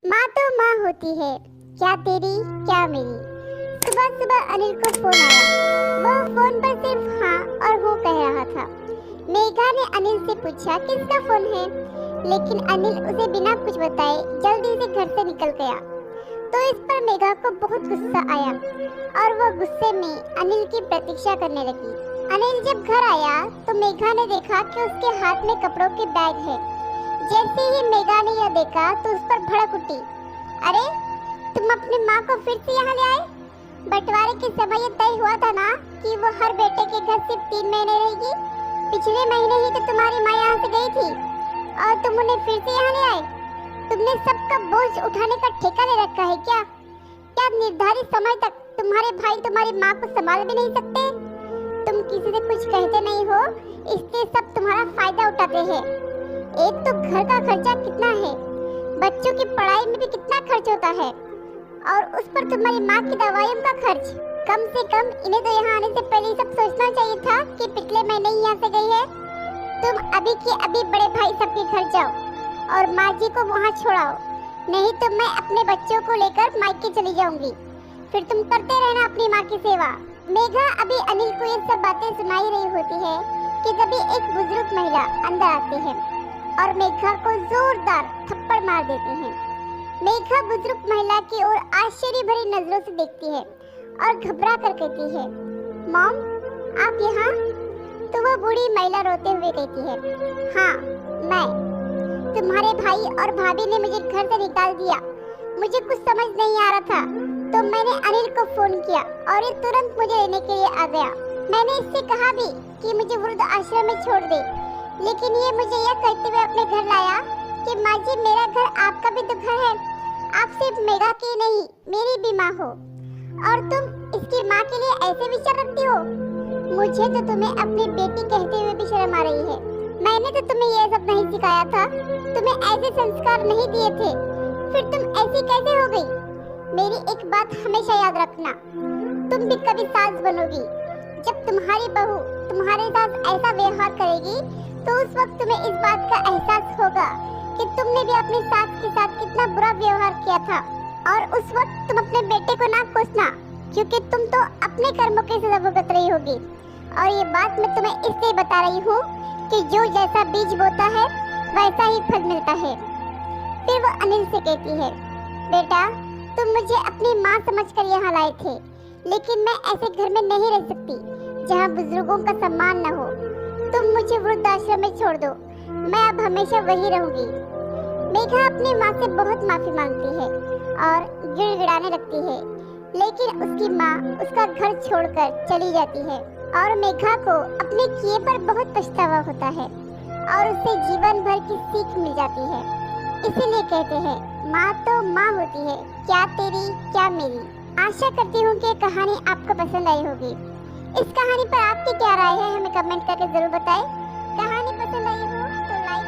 माँ तो माँ होती है, क्या तेरी क्या मेरी। सुबह सुबह अनिल को फोन आया। वह फोन पर सिर्फ हाँ और वो कह रहा था। मेघा ने अनिल से पूछा किसका फोन है, लेकिन अनिल उसे बिना कुछ बताए जल्दी से घर से निकल गया। तो इस पर मेघा को बहुत गुस्सा आया और वह गुस्से में अनिल की प्रतीक्षा करने लगी। अनिल जब घर आया तो मेघा ने देखा कि उसके हाथ में कपड़ों के बैग है। जैसे ही मेघा ने यह देखा तो उस पर भड़क उठी। अरे, तुम अपनी माँ को फिर से यहाँ ले आए? बंटवारे के समय ये तय हुआ था ना कि वो हर बेटे के घर सिर्फ 3 महीने रहेगी। पिछले महीने ही तो तुम्हारी माँ यहाँ से गई थी और तुम उन्हें फिर से यहाँ ले आए। तुमने सबका बोझ उठाने का ठेका ले रखा है क्या? क्या निर्धारित समय तक तुम्हारे भाई तुम्हारी माँ को संभाल भी नहीं सकते? तुम किसी से कुछ कहते नहीं हो, इसलिए सब तुम्हारा फायदा उठाते हैं। एक तो घर का खर्चा कितना है, बच्चों की पढ़ाई में भी कितना खर्च होता है, और उस पर तुम्हारी माँ की दवाइयों का खर्च। कम से कम इन्हें तो यहाँ आने से पहले सब सोचना चाहिए था कि पिछले महीने ही यहाँ से गई है। तुम अभी के अभी बड़े भाई सबके घर जाओ और माँ जी को वहाँ छोड़ाओ, नहीं तो मैं अपने बच्चों को लेकर मायके चली जाऊंगी। फिर तुम करते रहना अपनी माँ की सेवा। मेघा अभी अनिल को ये सब बातें सुनाई रही होती है कि तभी एक बुजुर्ग महिला अंदर आती है और मेघा को जोरदार थप्पड़ मार देती है। मेघा बुजुर्ग महिला की ओर आश्चर्य भरी नजरों से देखती है और घबरा कर कहती है, मॉम, आप यहाँ? तो वह बूढ़ी महिला रोते हुए कहती है, हाँ मैं। तुम्हारे भाई और भाभी ने मुझे घर से निकाल दिया। मुझे कुछ समझ नहीं आ रहा था तो मैंने अनिल को फोन किया और ये तुरंत मुझे लेने के लिए आ गया। मैंने इससे कहा भी कि मुझे वृद्ध आश्रम में छोड़ दे, लेकिन ये मुझे यह कहते हुए अपने घर लाया कि माँ जी, मेरा घर आपका भी तो घर है। आप सिर्फ मेघा की नहीं मेरी भी माँ हो, और तुम इसकी माँ के लिए ऐसे विचार रखती हो। मुझे तो तुम्हें अपनी बेटी कहते हुए भी शर्म आ रही है। मैंने तो तुम्हें यह सब नहीं सिखाया था, तुम्हें ऐसे संस्कार नहीं दिए थे, फिर तुम ऐसी कैसे हो गई? मेरी एक बात हमेशा याद रखना, तुम भी कभी सास बनोगी। जब तुम्हारी बहू तुम्हारे साथ ऐसा व्यवहार करेगी तो उस वक्त तुम्हें इस बात का एहसास होगा कि तुमने भी अपनी सास के साथ कितना बुरा व्यवहार किया था, और उस वक्त तुम अपने बेटे को ना कोसना, क्योंकि तुम तो अपने कर्मों की सजा भुगत रही होगी। और ये बात मैं तुम्हें इसलिए बता रही हूँ कि जो जैसा बीज बोता है वैसा ही फल मिलता है। फिर वो अनिल से कहती है, बेटा, तुम मुझे अपनी माँ समझकर यहाँ लाए थे, लेकिन मैं ऐसे घर में नहीं रह सकती जहाँ बुजुर्गों का सम्मान न हो। तुम मुझे वृद्धाश्रम में छोड़ दो, मैं अब हमेशा वही रहूंगी। मेघा अपनी माँ से बहुत माफी मांगती है और गिड़गिड़ाने लगती है, लेकिन उसकी माँ उसका घर छोड़कर चली जाती है और मेघा को अपने किए पर बहुत पछतावा होता है और उसे जीवन भर की सीख मिल जाती है। इसीलिए कहते हैं, माँ तो माँ होती है, क्या तेरी क्या मेरी। आशा करती हूँ कि कहानी आपको पसंद आई होगी। इस कहानी पर आपकी क्या राय है हमें कमेंट करके जरूर बताएं। कहानी पसंद आई हो तो लाइक